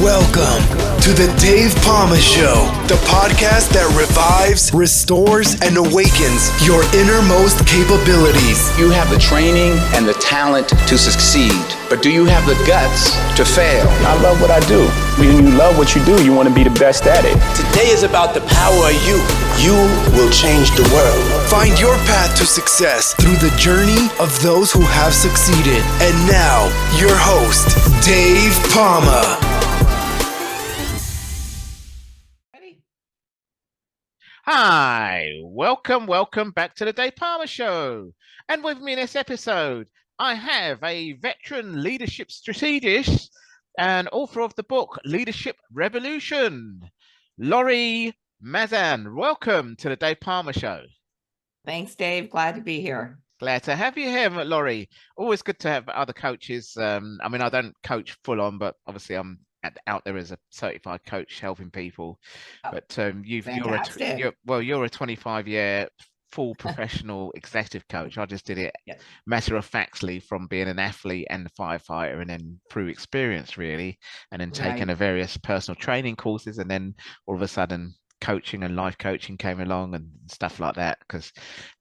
Welcome to the Dave Palma Show, the podcast that revives, restores, and awakens your innermost capabilities. You have the training and the talent to succeed, but do you have the guts to fail? I love what I do. When you love what you do, you want to be the best at it. Today is about the power of you. You will change the world. Find your path to success through the journey of those who have succeeded. And now, your host, Dave Palma. Hi, welcome back to the Dave Palma Show. And with me in this episode, I have a veteran leadership strategist and author of the book Leadership Revolution, Laurie Mazan. Welcome to the Dave Palma Show. Thanks, Dave. Glad to be here. Glad to have you here, Laurie. Always good to have other coaches. I don't coach full on, but obviously I'm out there as a certified coach helping people. But you're a 25-year full professional executive coach. I just did it matter of factly from being an athlete and a firefighter, and then through experience really, and then taking the various personal training courses, and then all of a sudden coaching and life coaching came along and stuff like that, because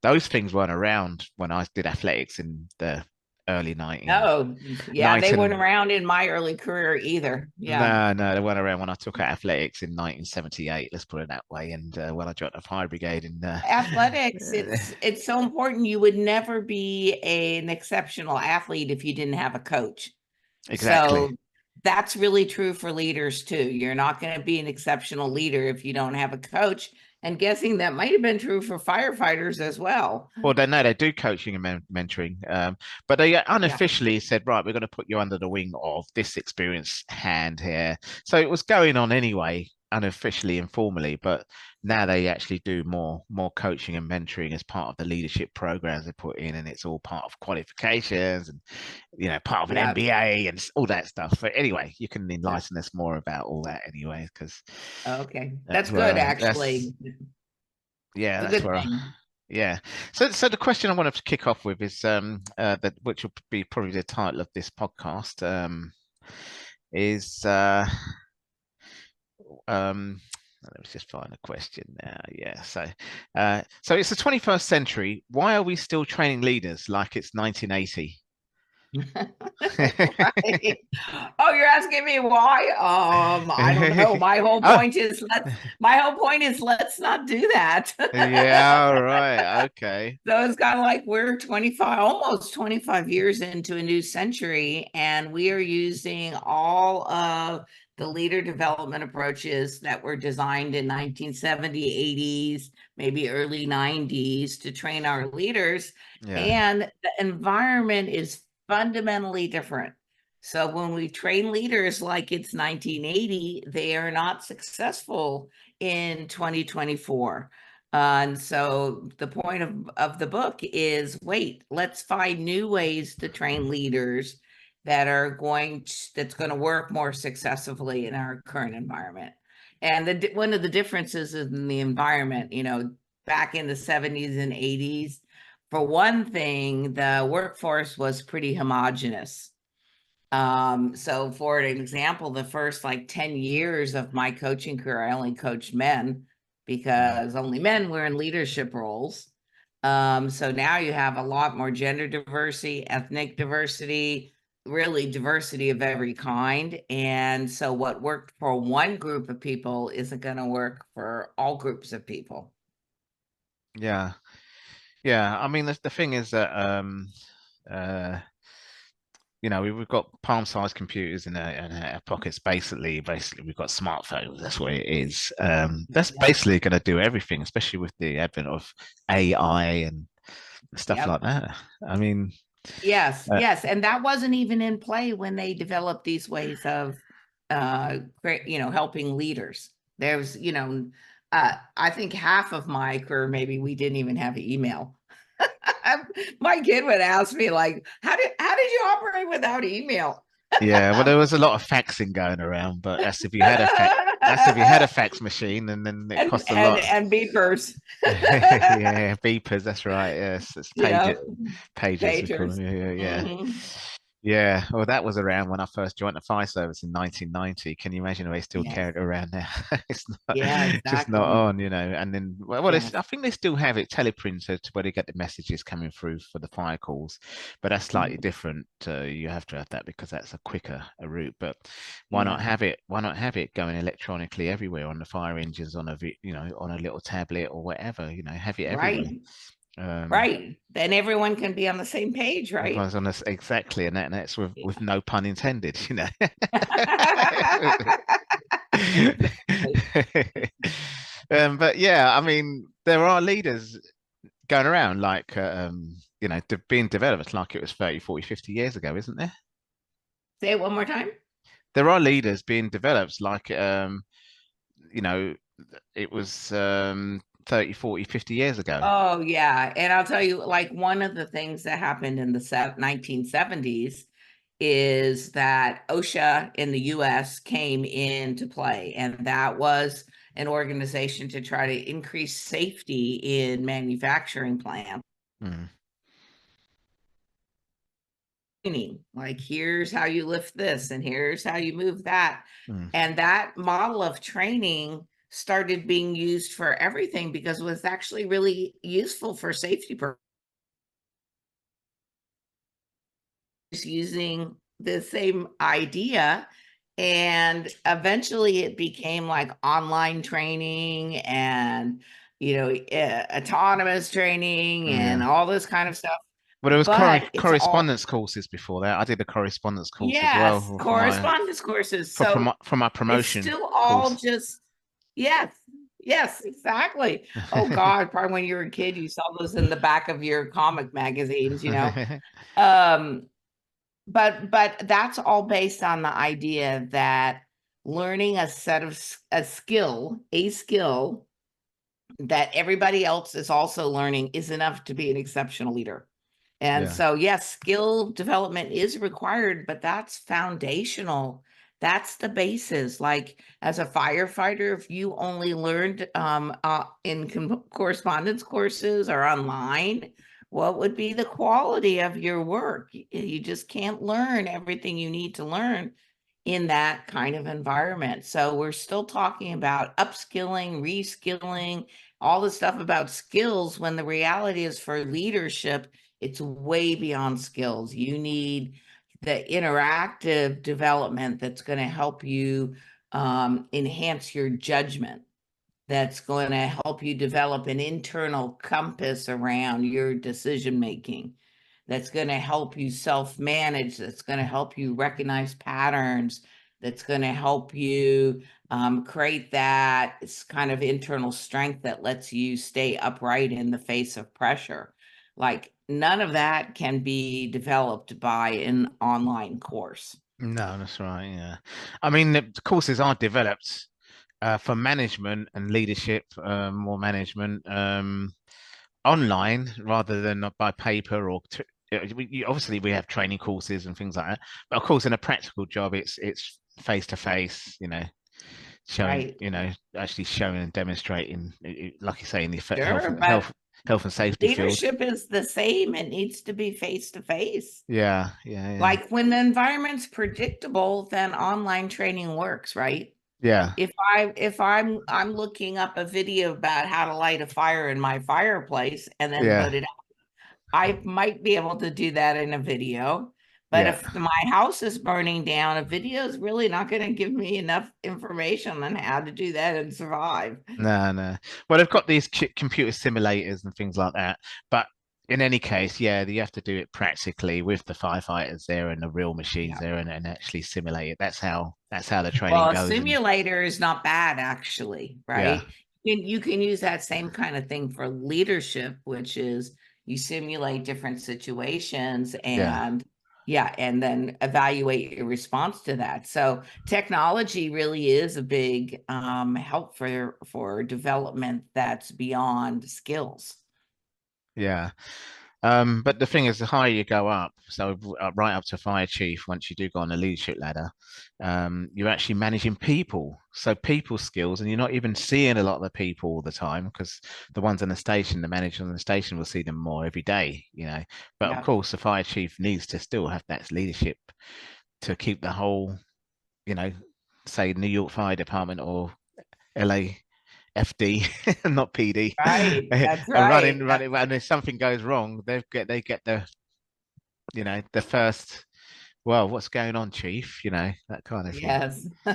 those things weren't around when I did athletics in the early 90s. Oh, yeah, they weren't around in my early career either. Yeah. No, they weren't around when I took out athletics in 1978, let's put it that way, and when I joined the fire brigade in athletics, it's so important. You would never be an exceptional athlete if you didn't have a coach. Exactly. So that's really true for leaders too. You're not going to be an exceptional leader if you don't have a coach. And guessing that might have been true for firefighters as well. Well, they do coaching and mentoring, but they unofficially said, right, we're going to put you under the wing of this experienced hand here. So it was going on anyway, unofficially, informally, but now they actually do more coaching and mentoring as part of the leadership programs they put in, and it's all part of qualifications and part of an MBA and all that stuff. But anyway, you can enlighten us more about all that anyway, because that's good actually. That's where So the question I wanted to kick off with is that, which will be probably the title of this podcast, is let's just find a question now. So it's the 21st century. Why are we still training leaders like it's 1980? Right. Oh, you're asking me why? I don't know. My whole point is let's not do that. Yeah, all right. Okay. So it's kind of like we're almost 25 years into a new century, and we are using all of the leader development approaches that were designed in 1970s, 80s, maybe early 90s to train our leaders. And the environment is fundamentally different. So when we train leaders like it's 1980, they are not successful in 2024. And so the point of the book is, let's find new ways to train leaders that's going to work more successfully in our current environment. And one of the differences in the environment, back in the 70s and 80s, for one thing, the workforce was pretty homogenous. So for an example, the first 10 years of my coaching career, I only coached men because only men were in leadership roles. So now you have a lot more gender diversity, ethnic diversity, really diversity of every kind. And so what worked for one group of people isn't going to work for all groups of people. Yeah. I mean, the thing is that we've got palm-sized computers in our pockets. Basically, we've got smartphones. That's what it is. That's basically going to do everything, especially with the advent of AI and stuff like that. I mean, yes, and that wasn't even in play when they developed these ways of, helping leaders. There's, I think half of my career, maybe we didn't even have email. My kid would ask me how did you operate without email? Well, there was a lot of faxing going around, but that's if you had a fax machine, and then it cost a lot. And beepers. Beepers. That's right. Yes, it's pages. Pagers. Yeah. Mm-hmm. Yeah, well, that was around when I first joined the fire service in 1990. Can you imagine if they still Yes. carry it around now? It's not, Yeah, just not exactly. on, And then, Yes. I think they still have it teleprinted where they get the messages coming through for the fire calls, but that's slightly Mhm. different. You have to have that because that's a quicker route. But why not Yeah. have it? Why not have it going electronically everywhere on the fire engines, on on a little tablet or whatever? Have it everywhere. Right. Um, Right. Then everyone can be on the same page, right? Because on this exactly, and that's with no pun intended, Exactly. But yeah, I mean, there are leaders going around like being developed like it was 30, 40, 50 years ago, isn't there? Say it one more time. There are leaders being developed like you know, it was 30, 40, 50 years ago. Oh, yeah. And I'll tell you, like, one of the things that happened in the 1970s is that OSHA in the US came into play, and that was an organization to try to increase safety in manufacturing plants. Mm, Like, here's how you lift this, and here's how you move that. mm, And that model of training started being used for everything because it was actually really useful for safety purposes. Using the same idea, and eventually it became like online training and autonomous training and yeah. all this kind of stuff, Well, there was but it's all, correspondence courses before that. I did a correspondence course as yes, well correspondence courses. So for my it's promotion still all course. just, yes, yes, exactly. Oh God, probably when you were a kid you saw those in the back of your comic magazines, um but that's all based on the idea that learning a skill that everybody else is also learning is enough to be an exceptional leader. And Yeah. so, yes, skill development is required, but that's foundational. That's the basis. Like, as a firefighter, if you only learned in correspondence courses or online, what would be the quality of your work? You just can't learn everything you need to learn in that kind of environment. So we're still talking about upskilling, reskilling, all the stuff about skills, when the reality is for leadership, it's way beyond skills. You need the interactive development that's going to help you enhance your judgment, that's going to help you develop an internal compass around your decision making, that's going to help you self-manage, that's going to help you recognize patterns, that's going to help you create that kind of internal strength that lets you stay upright in the face of pressure. Like, none of that can be developed by an online course. No, that's right. Yeah. I mean, the courses are developed for management and leadership, more management online rather than by paper or obviously we have training courses and things like that. But of course, in a practical job, it's face to face, showing, Right. actually showing and demonstrating, like you say, in the Sure, but health and safety field. leadership is the same. It needs to be face to face. Yeah, yeah, yeah, Like, when the environment's predictable, then online training works, right? yeah, If I'm looking up a video about how to light a fire in my fireplace and then yeah, put it out, I might be able to do that in a video. But yeah. if my house is burning down, a video is really not going to give me enough information on how to do that and survive. No, no. Well, they've got these computer simulators and things like that. But in any case, yeah, you have to do it practically with the firefighters there and the real machines Yeah. there, and actually simulate it. That's how the training Well, a goes. And simulator is not bad, actually, yeah, right? You can use that same kind of thing for leadership, which is you simulate different situations yeah, and, yeah, and then evaluate your response to that. So technology really is a big help for development that's beyond skills. yeah. But the thing is, the higher you go up, so right up to fire chief, once you do go on the leadership ladder, you're actually managing people. So people skills, and you're not even seeing a lot of the people all the time because the ones on the station, the manager on the station will see them more every day, you know. But of Yeah. course, the fire chief needs to still have that leadership to keep the whole, you know, say New York Fire Department or LA FD, not PD, Right. That's are right. running, and if something goes wrong, they get the, you know, the first, well, what's going on, chief? You know, that kind of thing. Yes. Yeah,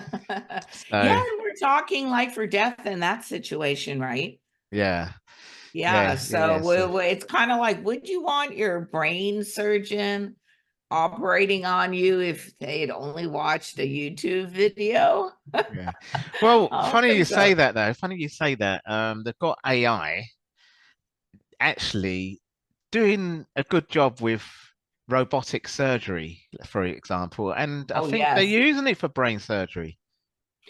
So and we're talking life or death in that situation, right? yeah, Yeah. yeah, yeah, So yeah. So it's kind of like, would you want your brain surgeon operating on you if they had only watched a YouTube video? yeah. Well, I don't funny you think say so. that though. Funny you say that. They've got AI actually doing a good job with robotic surgery, for example, and I Oh, think they're yes. using it for brain surgery.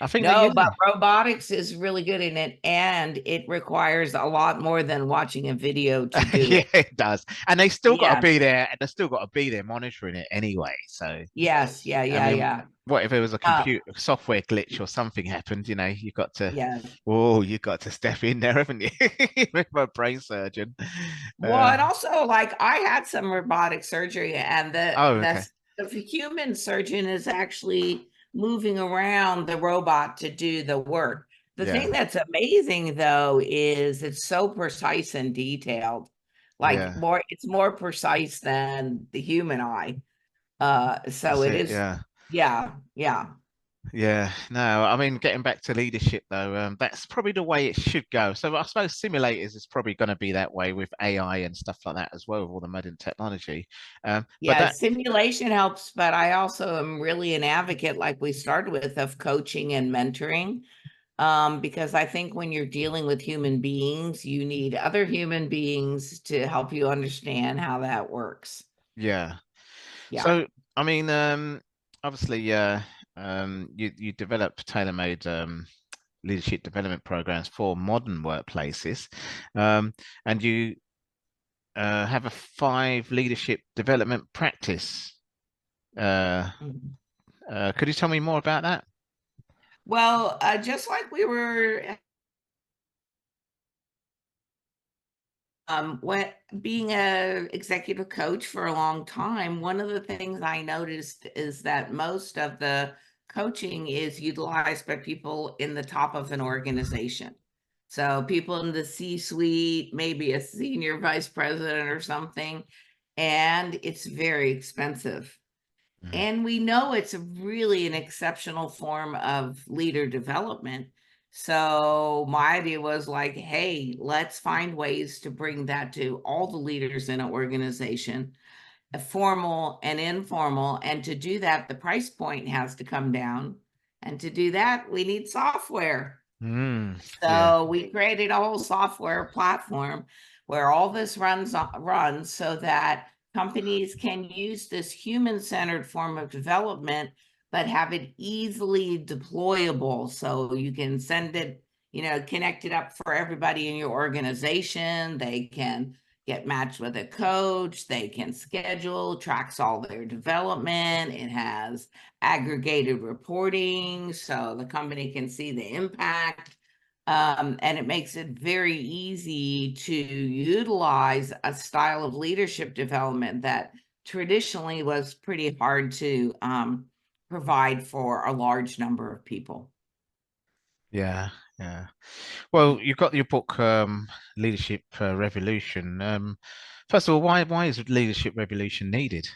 I think they're No, using but it. robotics is really good in it, and it requires a lot more than watching a video to do Yeah, it. it does. And they still got to Yes. be there. They still got to be there monitoring it anyway. So, Yes. Yeah. I Yeah. mean, Yeah. what if it was a Uh, computer software glitch or something happened? You know, you got to, yes. oh, you got to step in there, haven't you? With a brain surgeon. Well, Uh, and also like I had some robotic surgery, and oh, okay. the human surgeon is actually moving around the robot to do the work. The Yeah, thing that's amazing though is it's so precise and detailed. Like yeah. it's more precise than the human eye. So That's it it. is, Yeah. yeah, yeah. Yeah, no, I mean, getting back to leadership though, that's probably the way it should go. So I suppose simulators is probably going to be that way with AI and stuff like that as well, with all the modern technology. But Yeah, that, simulation helps, but I also am really an advocate, like we started with, of coaching and mentoring. Because I think when you're dealing with human beings, you need other human beings to help you understand how that works. yeah. Yeah. So I mean, obviously, you develop tailor-made leadership development programs for modern workplaces, and you have a 5 leadership development practice. Uh, Mhm. could you tell me more about that? Well, just like we were when being a executive coach for a long time, one of the things I noticed is that most of the coaching is utilized by people in the top of an organization. So people in the C-suite, maybe a senior vice president or something, and it's very expensive. Mhm. And we know it's really an exceptional form of leader development. So my idea was like, hey, let's find ways to bring that to all the leaders in an organization, formal and informal. And to do that, the price point has to come down. And to do that, we need software. Yeah. So we created a whole software platform where all this runs so that companies can use this human-centered form of development, but have it easily deployable. So you can send it, connect it up for everybody in your organization. They can get matched with a coach. They can schedule, tracks all their development. It has aggregated reporting so the company can see the impact. And it makes it very easy to utilize a style of leadership development that traditionally was pretty hard to provide for a large number of people. Yeah. Yeah. Well, you've got your book, Leadership Revolution. First of all, why is leadership revolution needed?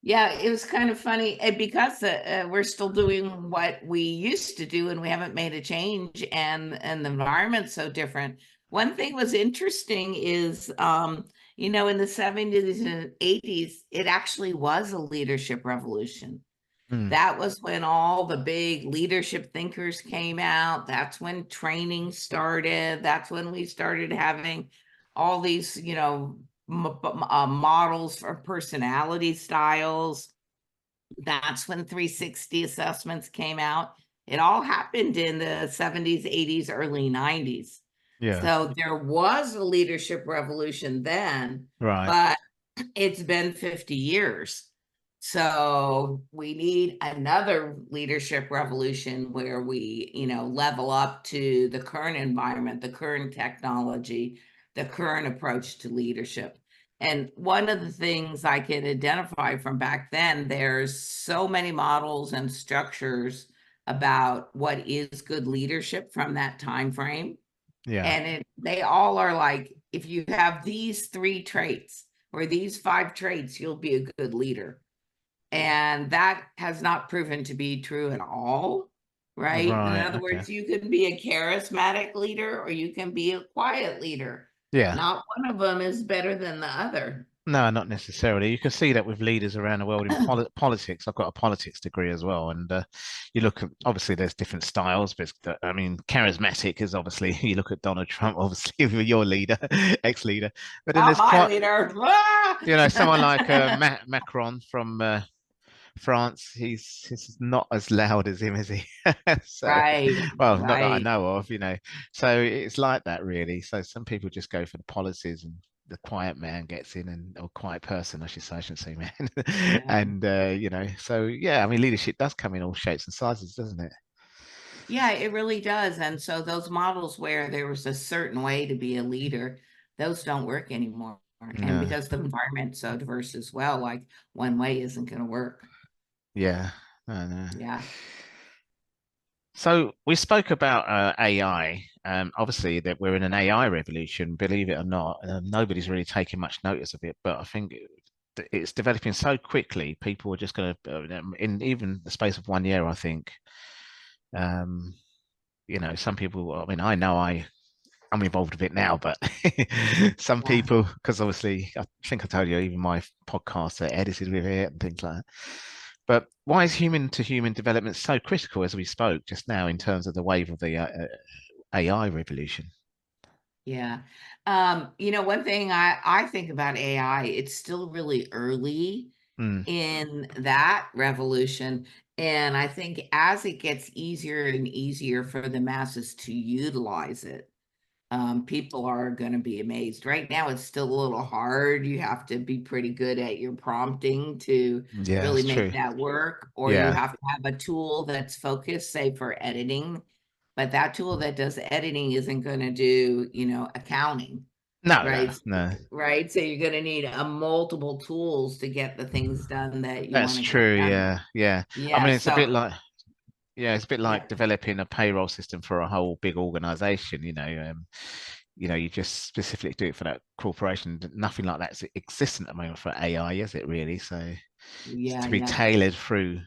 Yeah, it was kind of funny because we're still doing what we used to do and we haven't made a change, and the environment's so different. One thing was interesting is, in the 70s and 80s, it actually was a leadership revolution. Mm, That was when all the big leadership thinkers came out. That's when training started. That's when we started having all these, models for personality styles. That's when 360 assessments came out. It all happened in the 70s, 80s, early 90s. Yeah. So there was a leadership revolution then, Right. but it's been 50 years. So we need another leadership revolution where we, level up to the current environment, the current technology, the current approach to leadership. And one of the things I can identify from back then, there's so many models and structures about what is good leadership from that time frame. Yeah. And they all are like, if you have these 3 traits or these 5 traits, you'll be a good leader. And that has not proven to be true at all, right? In Right. other Okay. words, you can be a charismatic leader or you can be a quiet leader. Yeah. Not one of them is better than the other. No, not necessarily. You can see that with leaders around the world in politics. I've got a politics degree as well, and you look at, obviously there's different styles, but I mean, charismatic is obviously you look at Donald Trump, obviously your leader, ex-leader, but then Not there's my quite, leader. Ah! someone like Macron from France. He's not as loud as him, is he? So, Right, well, not that I right. know of, So it's like that, really. So some people just go for the policies, and the quiet man gets in, or quiet person, I should say. I shouldn't say man. Yeah. And so yeah, I mean, leadership does come in all shapes and sizes, doesn't it? Yeah, it really does. And so those models where there was a certain way to be a leader, those don't work anymore. And No. because the environment's so diverse as well, like one way isn't going to work. Yeah. I know. Yeah. So we spoke about AI. Obviously, that we're in an AI revolution. Believe it or not, nobody's really taking much notice of it. But I think it's developing so quickly. People are just going to, in even the space of 1 year, I think. Some people. I mean, I know I'm involved with it now, but some Yeah. people, because obviously, I think I told you, even my podcasts are edited with it and things like that. But why is human to human development so critical, as we spoke just now, in terms of the wave of the AI revolution? Yeah. One thing I think about AI, it's still really early Mm, in that revolution. And I think as it gets easier and easier for the masses to utilize it, people are going to be amazed. Right now, it's still a little hard. You have to be pretty good at your prompting to yeah, really that's make true. that work, or you Yeah. have to have a tool that's focused, say, for editing. But that tool that does editing isn't going to do, accounting, No, no, right? no. Right. So you're going to need a multiple tools to get the things done that you That's want to get true. done. Yeah, yeah. I Yeah. mean, it's a bit So, like, yeah, it's a bit yeah. like developing a payroll system for a whole big organization. You just specifically do it for that corporation. Nothing like that exists at the moment for AI, is it really? So it's Yeah. to be Yeah. tailored through,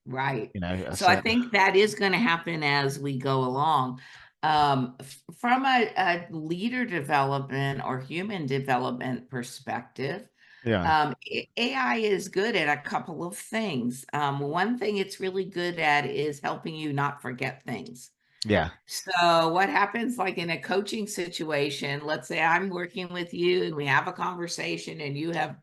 Right. a So I certain. think that is going to happen as we go along. From a leader development or human development perspective, Yeah, AI is good at a couple of things. One thing it's really good at is helping you not forget things. yeah, So what happens like in a coaching situation, let's say I'm working with you and we have a conversation and you have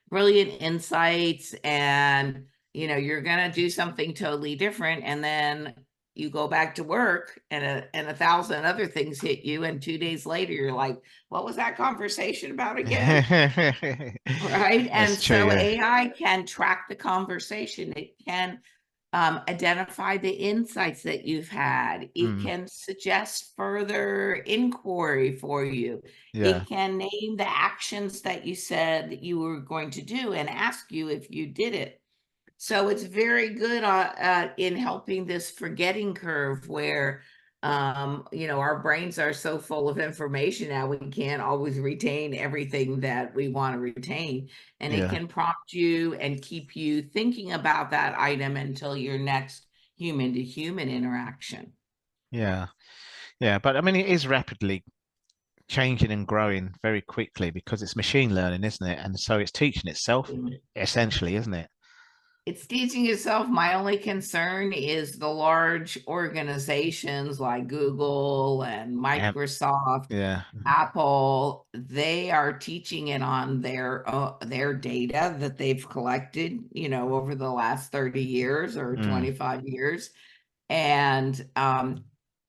brilliant insights and you're going to do something totally different, and then you go back to work and a thousand other things hit you, and 2 days later you're like, what was that conversation about again? Right. And that's true. so Yeah, AI can track the conversation. It can identify the insights that you've had. It mm, can suggest further inquiry for you. yeah, It can name the actions that you said that you were going to do and ask you if you did it. So it's very good in helping this forgetting curve where, our brains are so full of information now, we can't always retain everything that we want to retain. And it yeah, can prompt you and keep you thinking about that item until your next human to human interaction. yeah, yeah. But I mean, it is rapidly changing and growing very quickly because it's machine learning, isn't it? And so it's teaching itself essentially, isn't it? It's teaching itself. My only concern is the large organizations like Google and Yeah, Microsoft, yeah, Apple. They are teaching it on their data that they've collected, over the last 30 years or mm, 25 years. And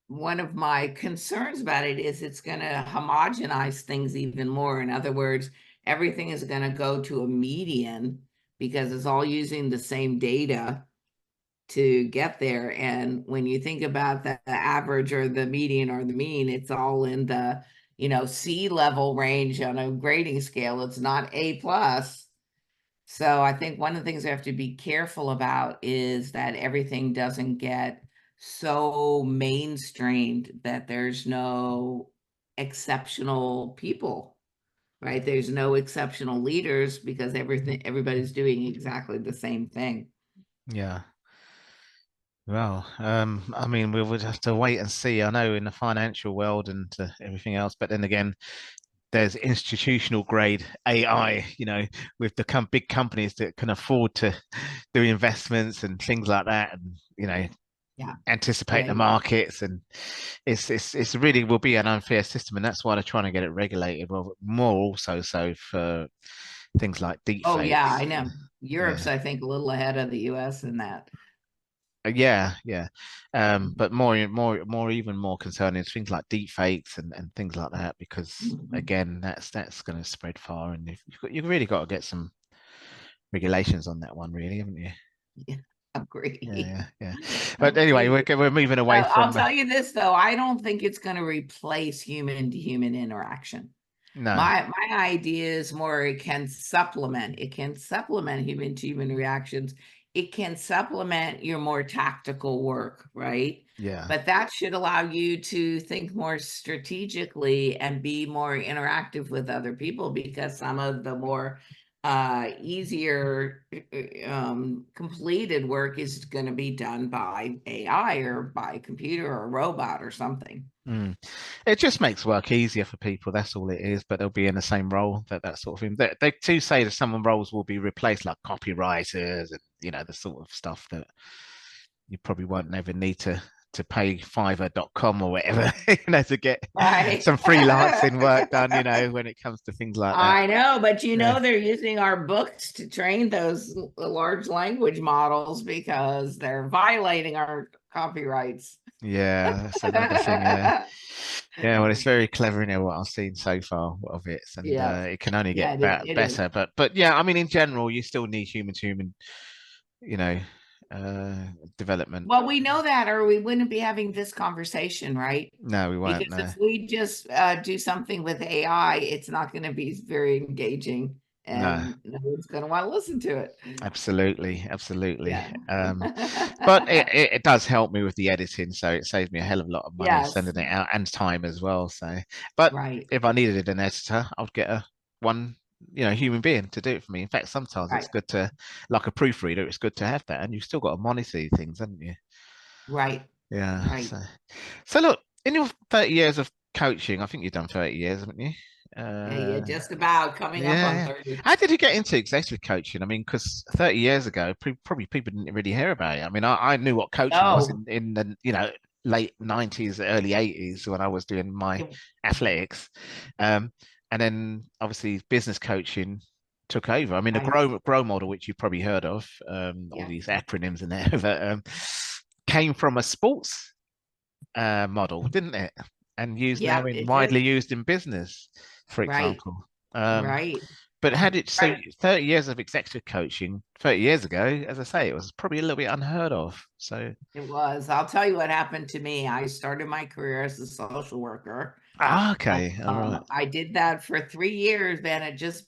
one of my concerns about it is it's going to homogenize things even more. In other words, everything is going to go to a median because it's all using the same data to get there. And when you think about the average or the median or the mean, it's all in the, C level range on a grading scale. It's not A plus. So I think one of the things we have to be careful about is that everything doesn't get so mainstreamed that there's no exceptional people, right? There's no exceptional leaders because everybody's doing exactly the same thing. Yeah. Well, I mean, we would have to wait and see. I know in the financial world and everything else, but then again, there's institutional grade AI, with the big companies that can afford to do investments and things like that, and Yeah. anticipate Yeah, the markets, and it's really will be an unfair system, and that's why they're trying to get it regulated. Well, more also so for things like deep Oh, yeah, fakes. I know. Europe's, Yeah. I think, a little ahead of the US in that. Yeah. But even more concerning is things like deep fakes and things like that, because again, that's going to spread far, and you've really got to get some regulations on that one, really, haven't you? Yeah, agree. Yeah. But anyway, we're moving away I'll from tell you this, though. I don't think it's going to replace human to human interaction. no. My idea is more it can supplement. It can supplement human to human reactions. It can supplement your more tactical work, right? Yeah. But that should allow you to think more strategically and be more interactive with other people, because some of the more easier completed work is going to be done by AI or by computer or a robot or something. It just makes work easier for people. That's all it is. But they'll be in the same role, that sort of thing. They do say that some roles will be replaced, like copywriters, and the sort of stuff that you probably won't ever need to pay Fiverr.com or whatever, to get Right. some freelancing work done. When it comes to things like that. I know, but Yeah. they're using our books to train those large language models because they're violating our copyrights. Yeah, that's another thing. Yeah. Well, it's very clever in what I've seen so far of it, and Yeah. it can only Yeah, get it is. better. But yeah, I mean, in general, you still need human to human, you know, development. Well, we know that, or we wouldn't be having this conversation, right? No, we won't. Because No. if we just do something with AI, it's not going to be very engaging, No. and no one's going to want to listen to it. Absolutely. Yeah. But it does help me with the editing, so it saves me a hell of a lot of money Yes. sending it out, and time as well. So, but Right. if I needed an editor, I'd get one human being to do it for me. In fact, sometimes it's Right. good to, like a proofreader, it's good to have that, and you've still got to monitor things, haven't you? Right. Yeah. Right. So look, in your 30 years of coaching, I think you've done 30 years, haven't you? Yeah, just about coming up on Yeah. 30. How did you get into executive coaching? I mean, because 30 years ago, probably people didn't really hear about it. I mean, I knew what coaching was Oh, in the late 90s, early 80s, when I was doing my athletics, and then obviously business coaching took over. I mean, the right. grow model, which you've probably heard of, all Yeah. these acronyms in there, but came from a sports model, didn't it? And Yeah, it did. widely used in business, for Right. example. Right. But so Right. 30 years of executive coaching, 30 years ago, as I say, it was probably a little bit unheard of. So, It was. I'll tell you what happened to me. I started my career as a social worker. okay, all right. I did that for 3 years, then it just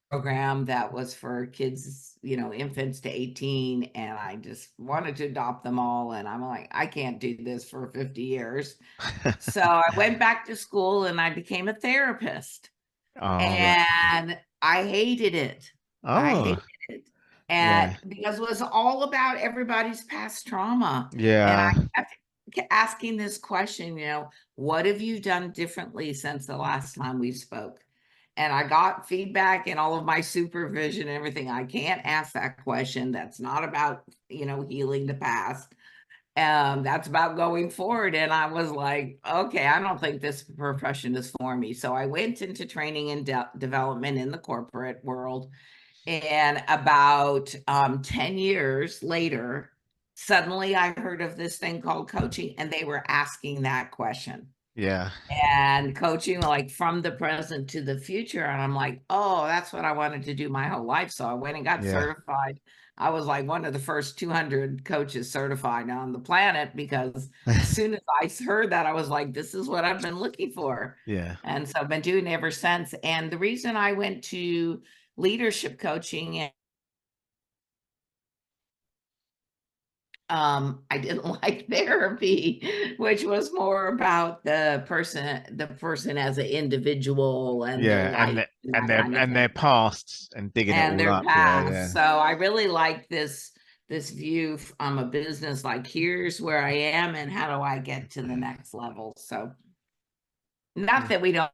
program that was for kids, infants to 18, and I just wanted to adopt them all, and I'm like, I can't do this for 50 years. So I went back to school and I became a therapist, Oh, right. and I hated it. I Oh, hated it. And yeah, because it was all about everybody's past trauma. And I yeah. kept asking this question, what have you done differently since the last time we spoke? And I got feedback and all of my supervision and everything. I can't ask that question. That's not about, healing the past. That's about going forward. And I was like, okay, I don't think this profession is for me. So I went into training and development in the corporate world. And about 10 years later, suddenly I heard of this thing called coaching, and they were asking that question. Yeah. And coaching, like from the present to the future. And I'm like, oh, that's what I wanted to do my whole life. So I went and got certified. I was like one of the first 200 coaches certified on the planet, because as soon as I heard that, I was like, this is what I've been looking for. Yeah. And so I've been doing it ever since. And the reason I went to leadership coaching, I didn't like therapy, which was more about the person as an individual and their life and their past and digging and it all their up. past. So I really like this view from a business, like here's where I am and how do I get to the next level. So not that we don't,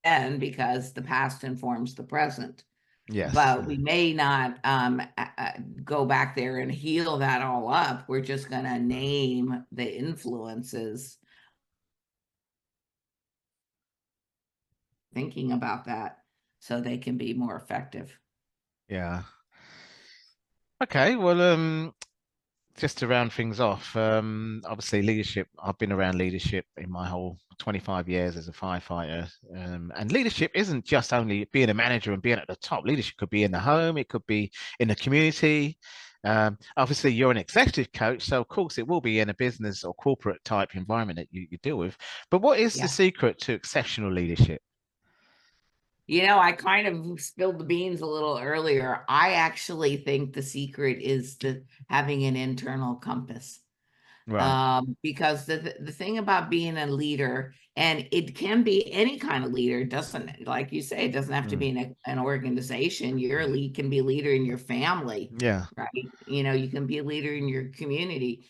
and because the past informs the present. Yes. But we may not go back there and heal that all up. We're just going to name the influences. Thinking about that so they can be more effective. Yeah. Okay. Well, just to round things off, obviously leadership, I've been around leadership in my whole 25 years as a firefighter. And leadership isn't just only being a manager and being at the top. Leadership could be in the home, it could be in the community. Obviously, you're an executive coach, so of course it will be in a business or corporate type environment that you deal with. But what is the secret to exceptional leadership? I kind of spilled the beans a little earlier. I actually think the secret is having an internal compass. Right. Because the thing about being a leader, and it can be any kind of leader, doesn't, like you say, it doesn't have to be an organization. You can be a leader in your family. Yeah. Right. You can be a leader in your community.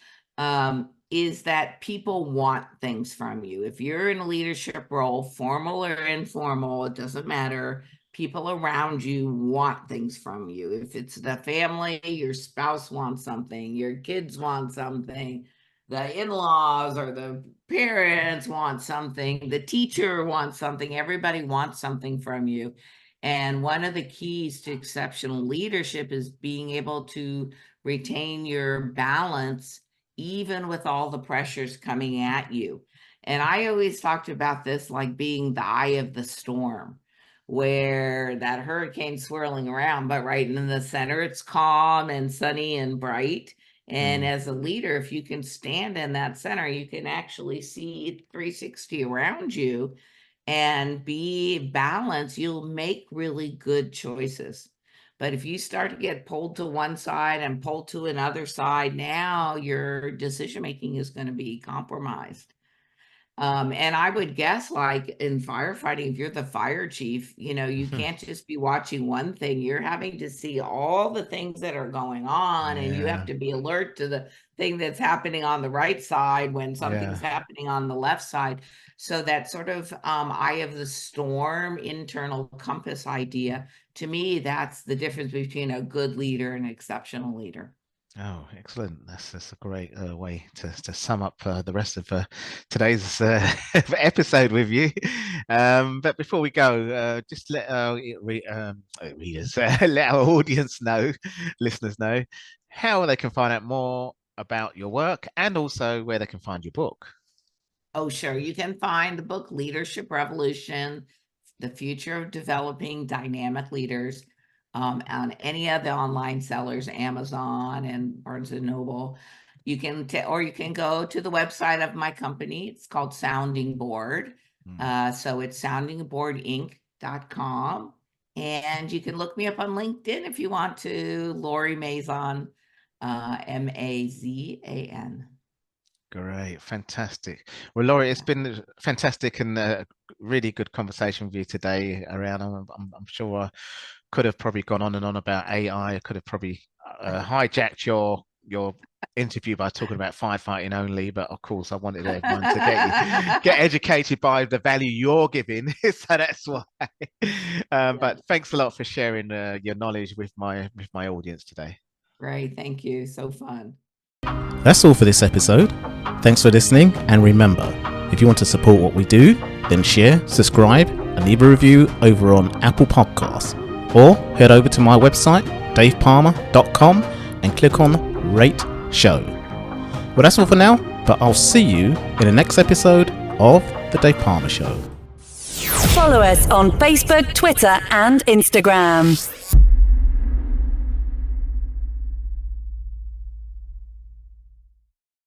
Is that people want things from you. If you're in a leadership role, formal or informal, it doesn't matter. People around you want things from you. If it's the family, your spouse wants something, your kids want something, the in-laws or the parents want something, the teacher wants something, everybody wants something from you. And one of the keys to exceptional leadership is being able to retain your balance even with all the pressures coming at you. And I always talked about this like being the eye of the storm, where that hurricane's swirling around, but right in the center, it's calm and sunny and bright. And as a leader, if you can stand in that center, you can actually see 360 around you and be balanced. You'll make really good choices. But if you start to get pulled to one side and pulled to another side, now your decision-making is going to be compromised. And I would guess, like in firefighting, if you're the fire chief, you can't just be watching one thing. You're having to see all the things that are going on, and you have to be alert to the thing that's happening on the right side when something's happening on the left side. So that sort of eye of the storm, internal compass idea, to me, that's the difference between a good leader and an exceptional leader. Oh, excellent. That's a great way to sum up the rest of today's episode with you. But before we go, just let our readers, let our audience know, listeners know, how they can find out more about your work and also where they can find your book. Oh, sure. You can find the book Leadership Revolution, The Future of Developing Dynamic Leaders, on any of the online sellers, Amazon and Barnes and Noble. You can or you can go to the website of my company. It's called Sounding Board. So it's soundingboardinc.com. And you can look me up on LinkedIn if you want to, Lori Mazan, Mazan. Great, fantastic. Well, Laurie, it's been fantastic and a really good conversation with you today around. I'm sure I could have probably gone on and on about AI. I could have probably hijacked your interview by talking about firefighting only, but of course I wanted everyone to get educated by the value you're giving, so that's why. But thanks a lot for sharing your knowledge with my audience today. Great, thank you. So fun. That's all for this episode. Thanks for listening, and remember, if you want to support what we do, then share, subscribe, and leave a review over on Apple Podcasts, or head over to my website davepalmer.com and click on Rate Show. Well, that's all for now, but I'll see you in the next episode of The Dave Palmer Show. Follow us on Facebook, Twitter, and Instagram.